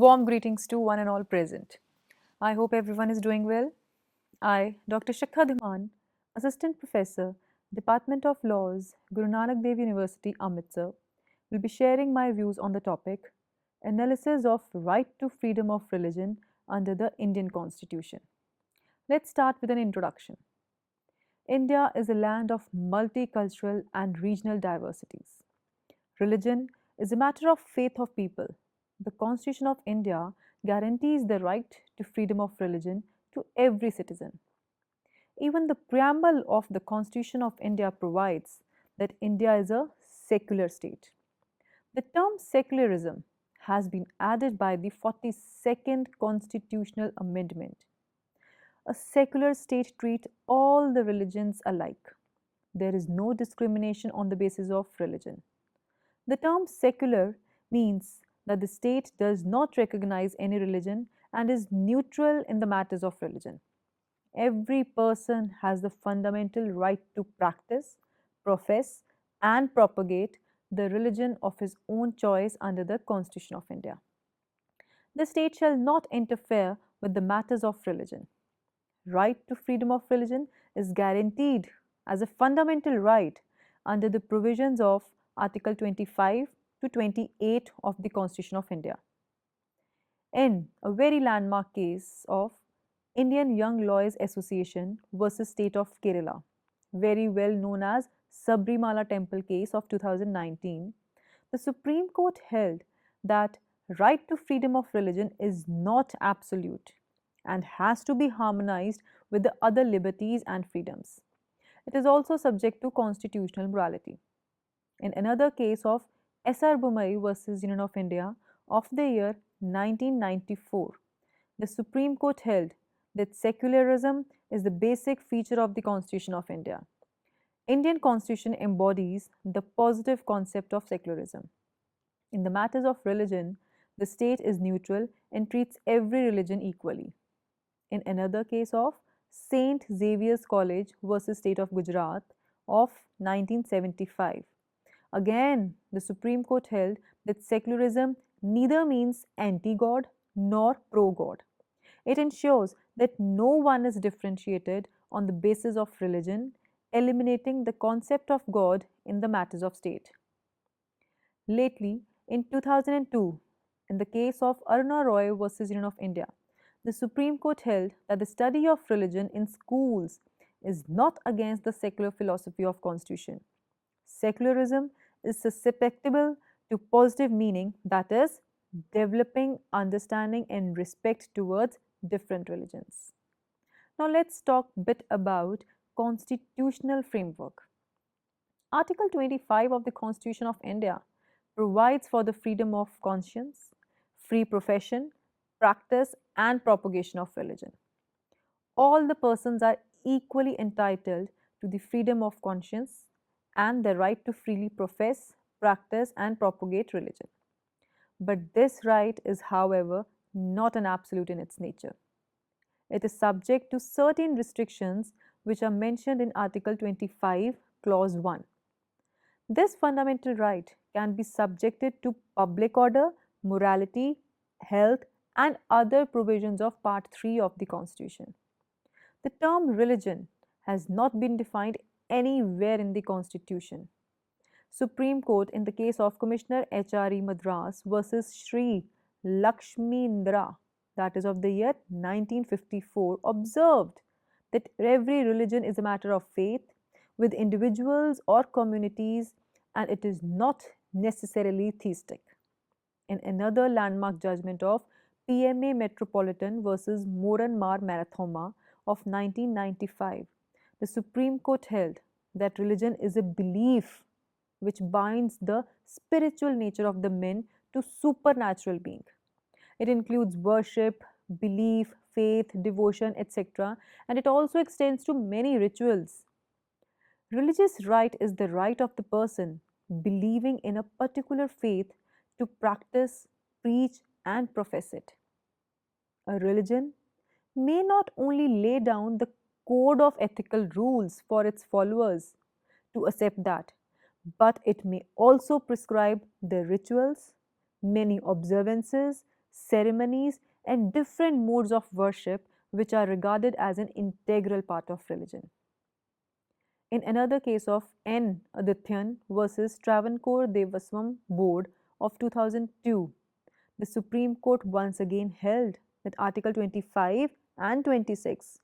Warm greetings to one and all present. I hope everyone is doing well. I, Dr. Shikha Dhiman, Assistant Professor, Department of Laws, Guru Nanak Dev University, Amritsar, will be sharing my views on the topic Analysis of Right to Freedom of Religion under the Indian Constitution. Let's start with an introduction. India is a land of multicultural and regional diversities. Religion is a matter of faith of people. The Constitution of India guarantees the right to freedom of religion to every citizen. Even the preamble of the Constitution of India provides that India is a secular state. The term secularism has been added by the 42nd Constitutional Amendment. A secular state treats all the religions alike. There is no discrimination on the basis of religion. The term secular means that the state does not recognize any religion and is neutral in the matters of religion. Every person has the fundamental right to practice, profess, and propagate the religion of his own choice under the Constitution of India. The state shall not interfere with the matters of religion. Right to freedom of religion is guaranteed as a fundamental right under the provisions of Article 25 to 28 of the Constitution of India. In a very landmark case of Indian Young Lawyers Association versus State of Kerala, very well known as Sabrimala Temple case of 2019, the Supreme Court held that right to freedom of religion is not absolute and has to be harmonized with the other liberties and freedoms. It is also subject to constitutional morality. In another case of S.R. Bommai versus Union of India of the year 1994, the Supreme Court held that secularism is the basic feature of the Constitution of India. Indian Constitution embodies the positive concept of secularism. In the matters of religion, the state is neutral and treats every religion equally. In another case of St. Xavier's College versus State of Gujarat of 1975, again, the Supreme Court held that secularism neither means anti God nor pro God. It ensures that no one is differentiated on the basis of religion, eliminating the concept of God in the matters of state. Lately, in 2002, in the case of Aruna Roy versus Union of India, the Supreme Court held that the study of religion in schools is not against the secular philosophy of Constitution. Secularism is susceptible to positive meaning, that is, developing understanding and respect towards different religions. Now let's talk a bit about constitutional framework. Article 25 of the Constitution of India provides for the freedom of conscience, free profession, practice and propagation of religion. All the persons are equally entitled to the freedom of conscience and the right to freely profess, practice and propagate religion. But this right is, however, not an absolute in its nature. It is subject to certain restrictions which are mentioned in Article 25, Clause 1. This fundamental right can be subjected to public order, morality, health, and other provisions of Part 3 of the Constitution. The term religion has not been defined anywhere in the Constitution. Supreme Court in the case of Commissioner H.R.E. Madras versus Sri Lakshmindra, that is of the year 1954, observed that every religion is a matter of faith with individuals or communities and it is not necessarily theistic. In another landmark judgment of PMA Metropolitan versus Moranmar Marathoma of 1995, the Supreme Court held that religion is a belief which binds the spiritual nature of the men to supernatural being. It includes worship, belief, faith, devotion, etc., and it also extends to many rituals. Religious right is the right of the person believing in a particular faith to practice, preach, and profess it. A religion may not only lay down the code of ethical rules for its followers to accept that, but it may also prescribe the rituals, many observances, ceremonies, and different modes of worship which are regarded as an integral part of religion. In another case of N. Adityan versus Travancore Devaswam Board of 2002, the Supreme Court once again held that Article 25 and 26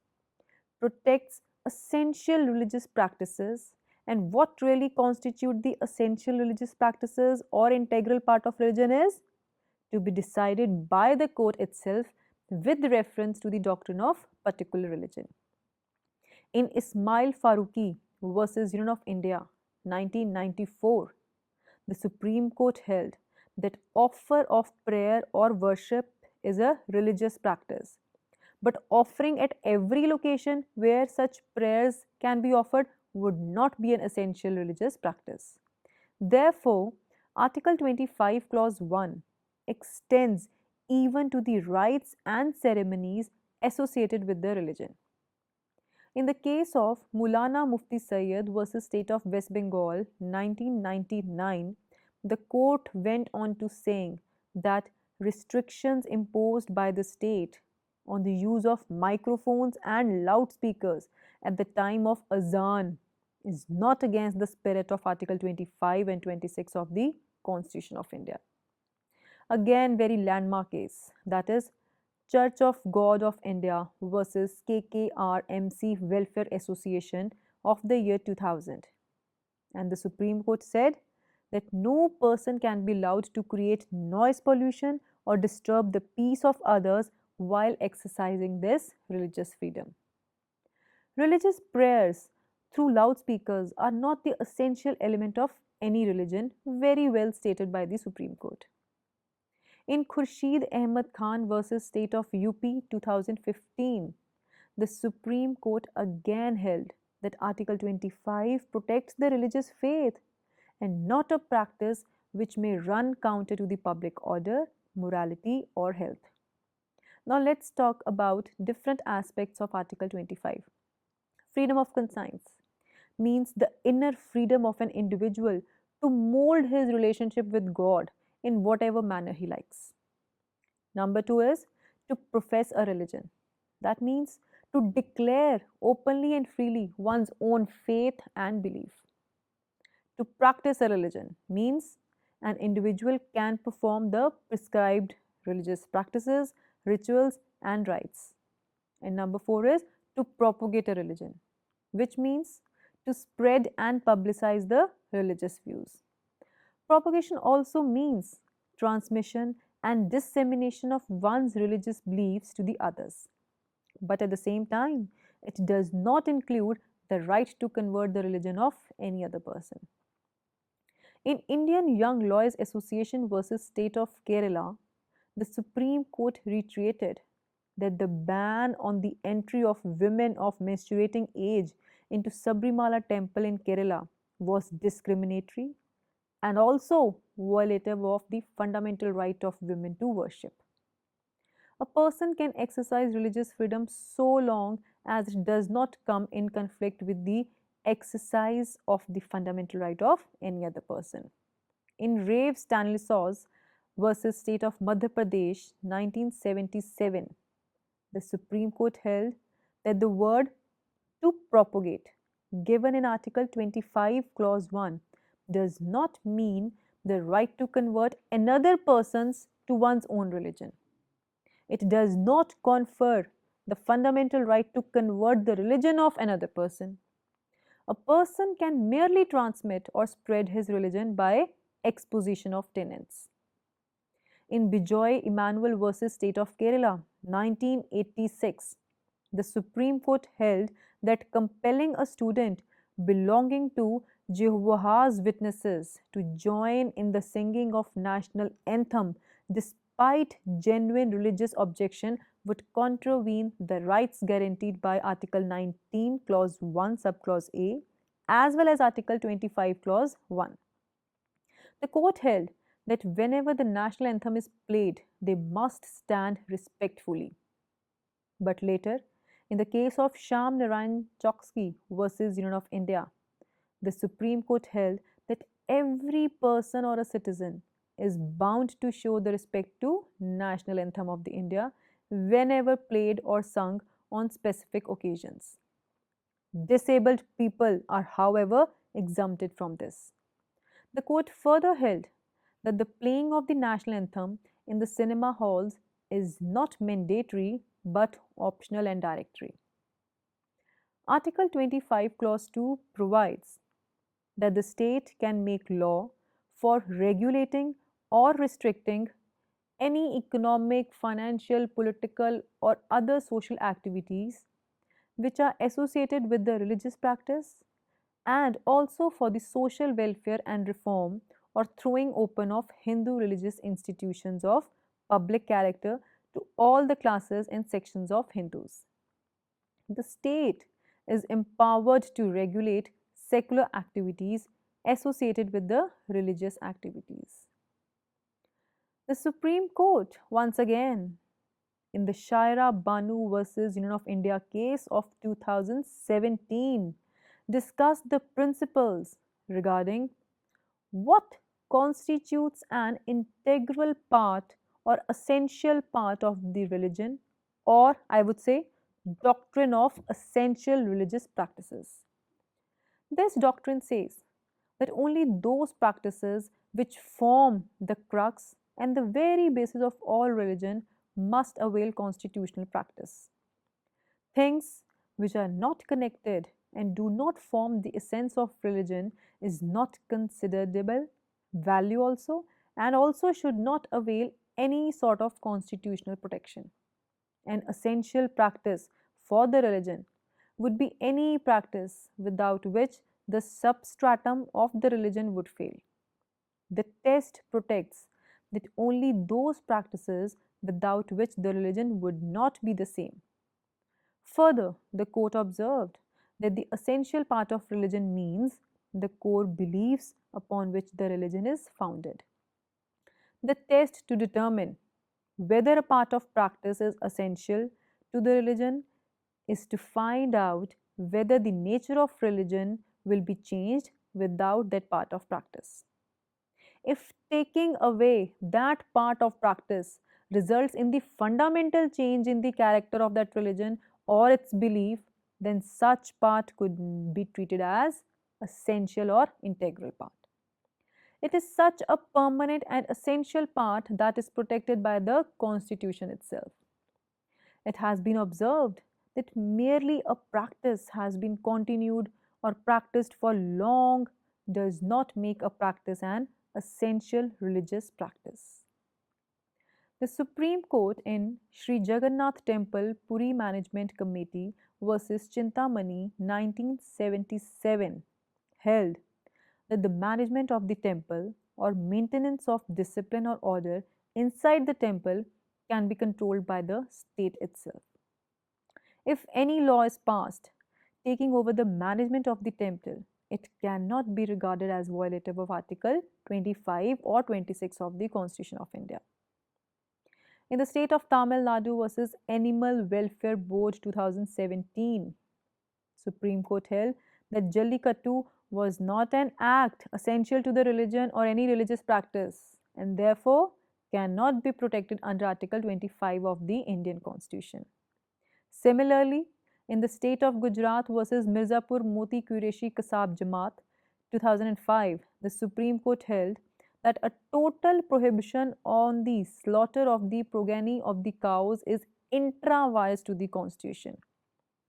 protects essential religious practices, and what really constitute the essential religious practices or integral part of religion is to be decided by the court itself with reference to the doctrine of particular religion. In Ismail Faruqi versus Union of India, 1994, the Supreme Court held that offer of prayer or worship is a religious practice, but offering at every location where such prayers can be offered would not be an essential religious practice. Therefore, Article 25, Clause 1 extends even to the rites and ceremonies associated with the religion. In the case of Maulana Mufti Sayyid versus State of West Bengal 1999, the court went on to saying that restrictions imposed by the state on the use of microphones and loudspeakers at the time of azan is not against the spirit of Article 25 and 26 of the Constitution of India. Again, very landmark case, that is Church of God of India versus KKRMC Welfare Association of the year 2000. And the Supreme Court said that no person can be allowed to create noise pollution or disturb the peace of others while exercising this religious freedom. Religious prayers through loudspeakers are not the essential element of any religion, very well stated by the Supreme Court. In Khurshid Ahmed Khan versus State of UP 2015, the Supreme Court again held that Article 25 protects the religious faith and not a practice which may run counter to the public order, morality, or health. Now let's talk about different aspects of Article 25. Freedom of conscience means the inner freedom of an individual to mold his relationship with God in whatever manner he likes. Number two is to profess a religion. That means to declare openly and freely one's own faith and belief. To practice a religion means an individual can perform the prescribed religious practices, rituals, and rites. And number four is to propagate a religion, which means to spread and publicize the religious views. Propagation also means transmission and dissemination of one's religious beliefs to the others. But at the same time, it does not include the right to convert the religion of any other person. In Indian Young Lawyers Association versus State of Kerala, the Supreme Court reiterated that the ban on the entry of women of menstruating age into Sabrimala temple in Kerala was discriminatory and also violative of the fundamental right of women to worship. A person can exercise religious freedom so long as it does not come in conflict with the exercise of the fundamental right of any other person. In Rave Stanislaus versus State of Madhya Pradesh 1977, the Supreme Court held that the word to propagate given in Article 25 Clause 1 does not mean the right to convert another person's to one's own religion. It does not confer the fundamental right to convert the religion of another person. A person can merely transmit or spread his religion by exposition of tenets. In Bijoy Emmanuel versus State of Kerala, 1986, the Supreme Court held that compelling a student belonging to Jehovah's Witnesses to join in the singing of national anthem despite genuine religious objection would contravene the rights guaranteed by Article 19 Clause 1 Subclause A as well as Article 25 Clause 1. The court held that whenever the national anthem is played, they must stand respectfully. But later, in the case of Sham Narayan Choksky versus Union of India, the Supreme Court held that every person or a citizen is bound to show the respect to national anthem of the India whenever played or sung on specific occasions. Disabled people are, however, exempted from this. The court further held that the playing of the national anthem in the cinema halls is not mandatory but optional and directory. Article 25, Clause 2 provides that the state can make law for regulating or restricting any economic, financial, political, or other social activities which are associated with the religious practice, and also for the social welfare and reform or throwing open of Hindu religious institutions of public character to all the classes and sections of Hindus. The state is empowered to regulate secular activities associated with the religious activities. The Supreme Court, once again, in the Shaira Banu versus Union of India case of 2017, discussed the principles regarding what constitutes an integral part or essential part of the religion, or I would say doctrine of essential religious practices. This doctrine says that only those practices which form the crux and the very basis of all religion must avail constitutional practice. Things which are not connected and do not form the essence of religion is not considerable value also, and also should not avail any sort of constitutional protection. An essential practice for the religion would be any practice without which the substratum of the religion would fail. The test protects that only those practices without which the religion would not be the same. Further, the court observed that the essential part of religion means the core beliefs upon which the religion is founded. The test to determine whether a part of practice is essential to the religion is to find out whether the nature of religion will be changed without that part of practice. If taking away that part of practice results in the fundamental change in the character of that religion or its belief, then such part could be treated as essential or integral part. It is such a permanent and essential part that is protected by the Constitution itself. It has been observed that merely a practice has been continued or practiced for long does not make a practice an essential religious practice. The Supreme Court in Sri Jagannath Temple Puri Management Committee versus Chintamani 1977 held that the management of the temple or maintenance of discipline or order inside the temple can be controlled by the state itself. If any law is passed taking over the management of the temple, it cannot be regarded as violative of Article 25 or 26 of the Constitution of India. In the state of Tamil Nadu versus Animal Welfare Board 2017, Supreme Court held that Jallikattu was not an act essential to the religion or any religious practice and therefore cannot be protected under Article 25 of the Indian Constitution. Similarly, in the state of Gujarat versus Mirzapur Moti Qureshi Kasab Jamaat 2005, the Supreme Court held that a total prohibition on the slaughter of the progeny of the cows is intra-vires to the Constitution.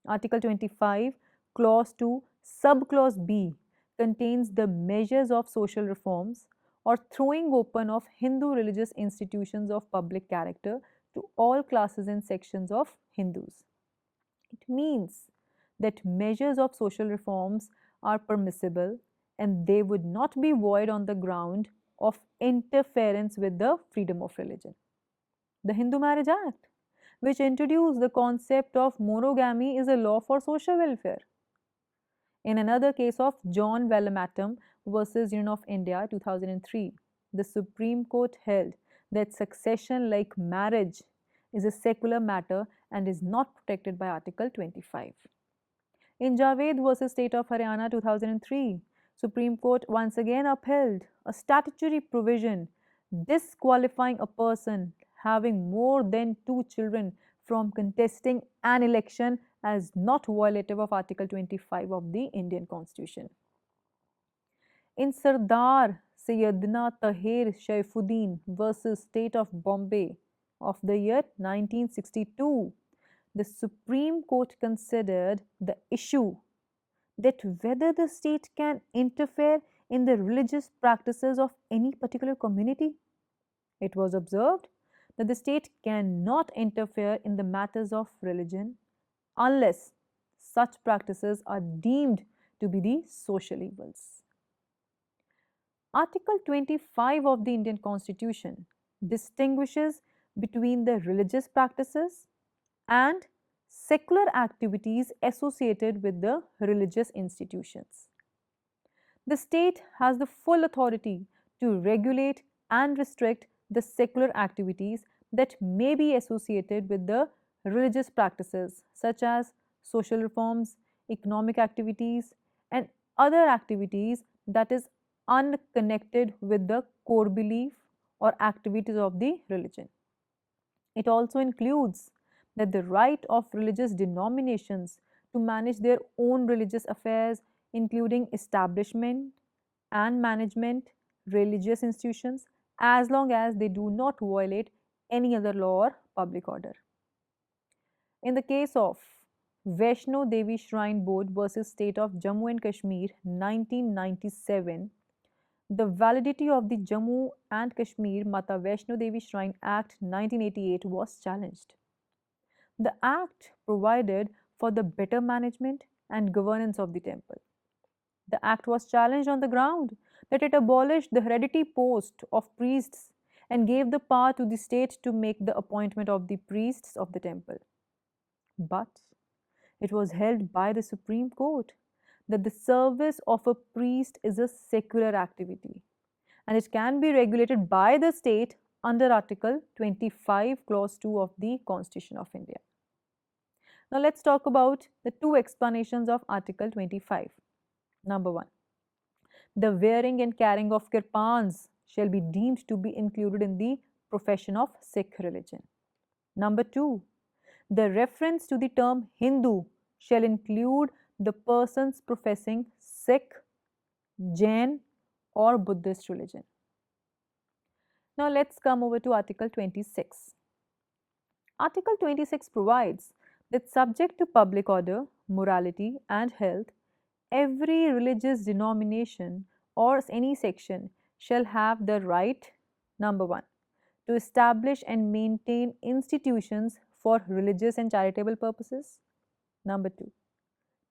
Article 25, Clause 2, Subclause B contains the measures of social reforms or throwing open of Hindu religious institutions of public character to all classes and sections of Hindus. It means that measures of social reforms are permissible and they would not be void on the ground of interference with the freedom of religion. The Hindu Marriage Act, which introduced the concept of monogamy, is a law for social welfare. In another case of John Vallamatam versus Union of India 2003, the Supreme Court held that succession, like marriage, is a secular matter and is not protected by Article 25. In Javed versus State of Haryana 2003, Supreme Court once again upheld a statutory provision disqualifying a person having more than two children from contesting an election as not violative of Article 25 of the Indian Constitution. In Sardar Sayyidina Tahir Shaifuddin versus State of Bombay of the year 1962, the Supreme Court considered the issue that whether the state can interfere in the religious practices of any particular community. It was observed that the state cannot interfere in the matters of religion unless such practices are deemed to be the social evils. Article 25 of the Indian Constitution distinguishes between the religious practices and secular activities associated with the religious institutions. The state has the full authority to regulate and restrict the secular activities that may be associated with the religious practices, such as social reforms, economic activities, and other activities that is unconnected with the core belief or activities of the religion. It also includes that the right of religious denominations to manage their own religious affairs, including establishment and management religious institutions, as long as they do not violate any other law or public order. In the case of Vaishno Devi Shrine Board versus State of Jammu and Kashmir 1997, the validity of the Jammu and Kashmir Mata Vaishno Devi Shrine Act 1988 was challenged. The act provided for the better management and governance of the temple. The act was challenged on the ground that it abolished the hereditary post of priests and gave the power to the state to make the appointment of the priests of the temple. But it was held by the Supreme Court that the service of a priest is a secular activity and it can be regulated by the state under Article 25, Clause 2 of the Constitution of India. Now let's talk about the two explanations of Article 25. Number 1. The wearing and carrying of kirpans shall be deemed to be included in the profession of Sikh religion. Number 2. The reference to the term Hindu shall include the persons professing Sikh, Jain or Buddhist religion. Now let's come over to Article 26. Article 26 provides that subject to public order, morality and health, every religious denomination or any section shall have the right, number 1, to establish and maintain institutions for religious and charitable purposes. Number 2,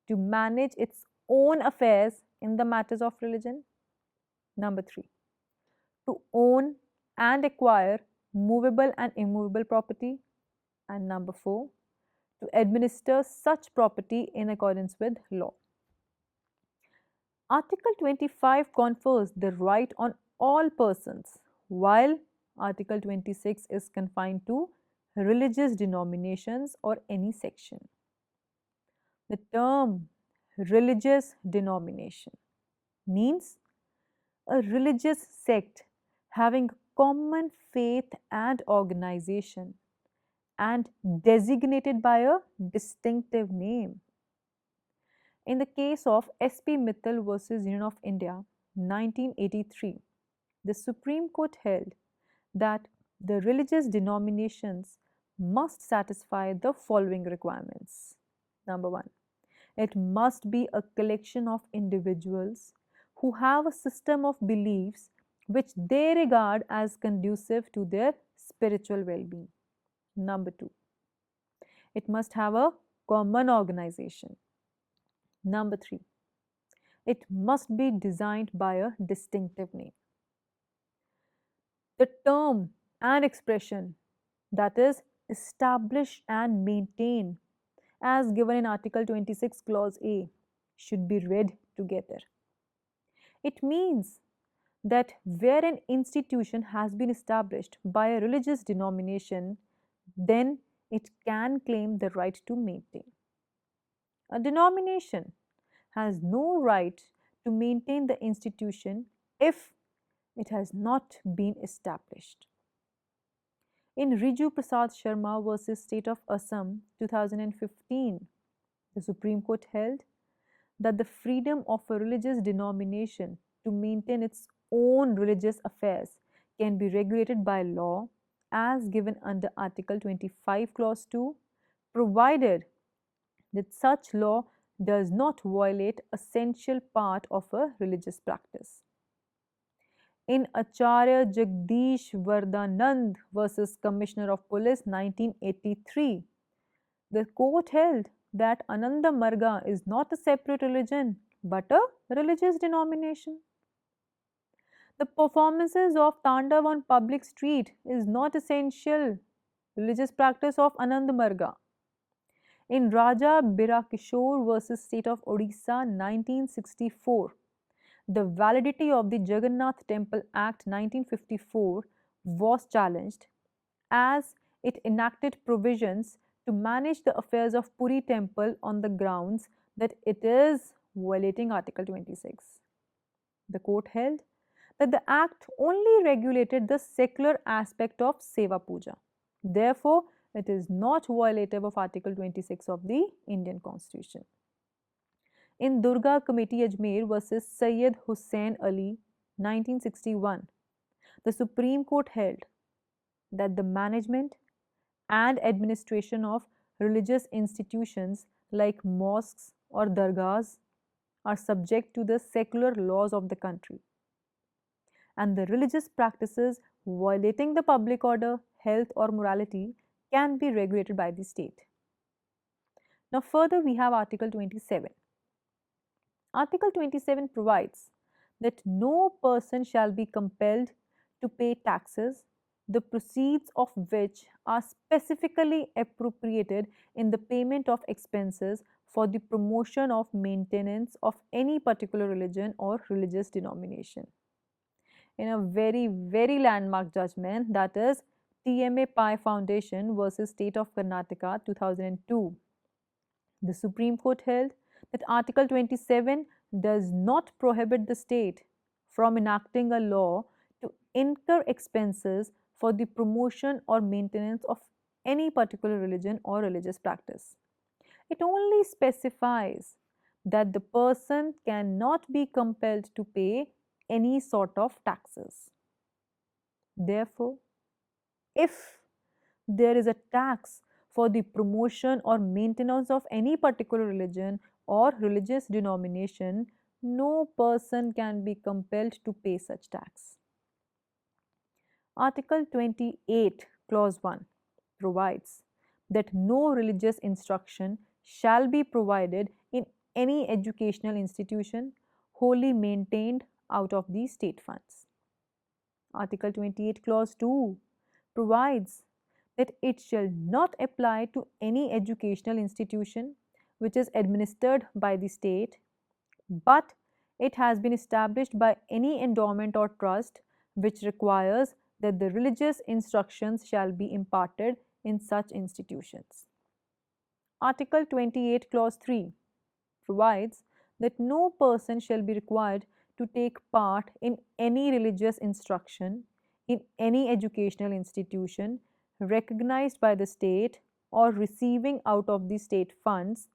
to manage its own affairs in the matters of religion. Number 3, to own and acquire movable and immovable property. And number 4, to administer such property in accordance with law. Article 25 confers the right on all persons, while Article 26 is confined to religious denominations or any section. The term religious denomination means a religious sect having common faith and organization and designated by a distinctive name. In the case of S.P. Mittal versus Union of India, 1983, the Supreme Court held that the religious denominations must satisfy the following requirements. Number 1, it must be a collection of individuals who have a system of beliefs which they regard as conducive to their spiritual well-being. Number 2, it must have a common organization. Number 3, it must be designed by a distinctive name. The term and expression, that is, establish and maintain, as given in Article 26, Clause A, should be read together. It means that where an institution has been established by a religious denomination, then it can claim the right to maintain. A denomination has no right to maintain the institution if It has not been established. In Riju Prasad Sharma versus State of Assam 2015, the Supreme Court held that the freedom of a religious denomination to maintain its own religious affairs can be regulated by law as given under Article 25, Clause 2, provided that such law does not violate essential part of a religious practice. In Acharya Jagdish Vardanand versus Commissioner of Police 1983, the court held that Ananda Marga is not a separate religion but a religious denomination. The performances of Tandav on public street is not essential religious practice of Ananda Marga. In Raja Birakishore versus State of Odisha 1964, the validity of the Jagannath Temple Act 1954 was challenged as it enacted provisions to manage the affairs of Puri temple on the grounds that it is violating Article 26. The court held that the act only regulated the secular aspect of Seva Puja. Therefore, it is not violative of Article 26 of the Indian Constitution. In Durga Committee Ajmer versus Sayyid Hussain Ali 1961, the Supreme Court held that the management and administration of religious institutions like mosques or dargahs are subject to the secular laws of the country, and the religious practices violating the public order, health, or morality can be regulated by the state. Now, further, we have Article 27. Article 27 provides that no person shall be compelled to pay taxes, the proceeds of which are specifically appropriated in the payment of expenses for the promotion of maintenance of any particular religion or religious denomination. In a very landmark judgment, that is TMA Pi Foundation versus State of Karnataka 2002, the Supreme Court held that Article 27 does not prohibit the state from enacting a law to incur expenses for the promotion or maintenance of any particular religion or religious practice. It only specifies that the person cannot be compelled to pay any sort of taxes. Therefore, if there is a tax for the promotion or maintenance of any particular religion or religious denomination, no person can be compelled to pay such tax. Article 28, Clause 1 provides that no religious instruction shall be provided in any educational institution wholly maintained out of the state funds. Article 28, Clause 2 provides that it shall not apply to any educational institution which is administered by the state, but it has been established by any endowment or trust which requires that the religious instructions shall be imparted in such institutions. Article 28, Clause 3 provides that no person shall be required to take part in any religious instruction in any educational institution recognized by the state or receiving out of the state funds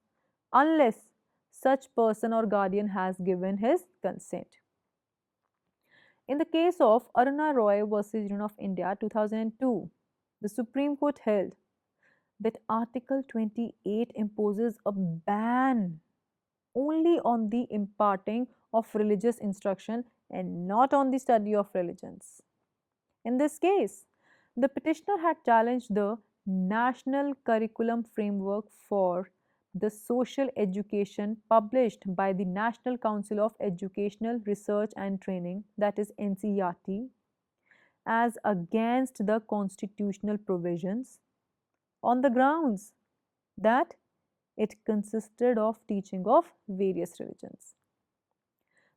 unless such person or guardian has given his consent. In the case of Aruna Roy versus Union of India 2002, the Supreme Court held that Article 28 imposes a ban only on the imparting of religious instruction and not on the study of religions. In this case, the petitioner had challenged the National Curriculum Framework for the Social Education published by the National Council of Educational Research and Training, that is NCERT, as against the constitutional provisions on the grounds that it consisted of teaching of various religions.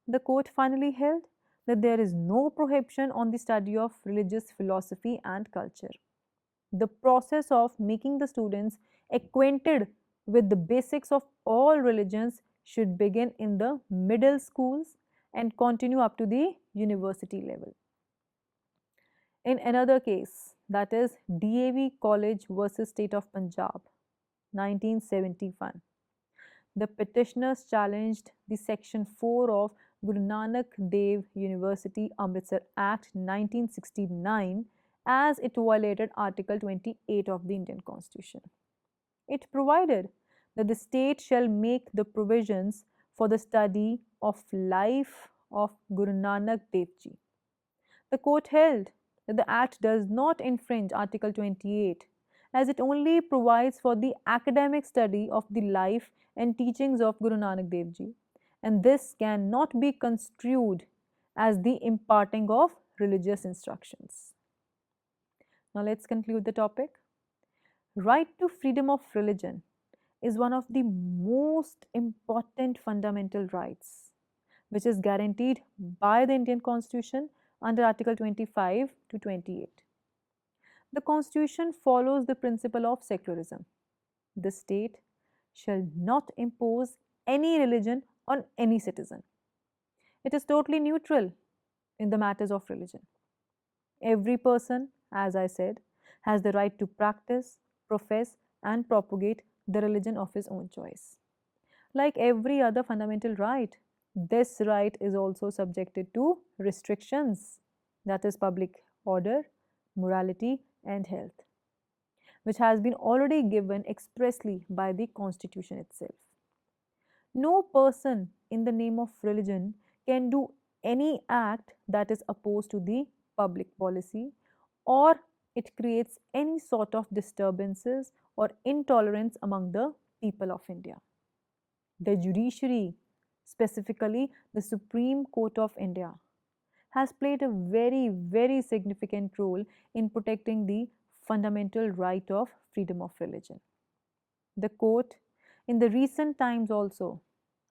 The court finally held that there is no prohibition on the study of religious philosophy and culture. The process of making the students acquainted with the basics of all religions should begin in the middle schools and continue up to the university level. In another case, that is DAV College versus State of Punjab, 1971, the petitioners challenged the Section 4 of Guru Nanak Dev University Amritsar Act 1969 as it violated Article 28 of the Indian Constitution. It provided that the state shall make the provisions for the study of life of Guru Nanak Dev Ji. The court held that the Act does not infringe Article 28 as it only provides for the academic study of the life and teachings of Guru Nanak Dev Ji, and this cannot be construed as the imparting of religious instructions. Now let's conclude the topic. Right to freedom of religion is one of the most important fundamental rights which is guaranteed by the Indian Constitution under Article 25 to 28. The Constitution follows the principle of secularism. The state shall not impose any religion on any citizen. It is totally neutral in the matters of religion. Every person, as I said, has the right to practice, profess, and propagate the religion of his own choice. Like every other fundamental right, this right is also subjected to restrictions, that is, public order, morality, and health, which has been already given expressly by the Constitution itself. No person in the name of religion can do any act that is opposed to the public policy or it creates any sort of disturbances or intolerance among the people of India. The judiciary, specifically the Supreme Court of India, has played a very, very significant role in protecting the fundamental right of freedom of religion. The court, in the recent times also,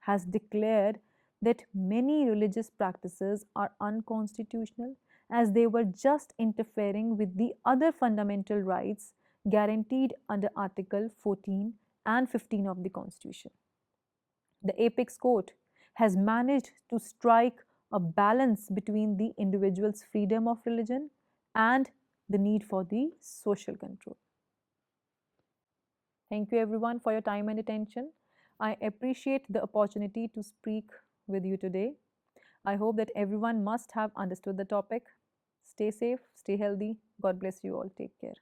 has declared that many religious practices are unconstitutional as they were just interfering with the other fundamental rights guaranteed under Article 14 and 15 of the Constitution. The apex court has managed to strike a balance between the individual's freedom of religion and the need for the social control. Thank you everyone for your time and attention. I appreciate the opportunity to speak with you today. I hope that everyone must have understood the topic. Stay safe, stay healthy. God bless you all. Take care.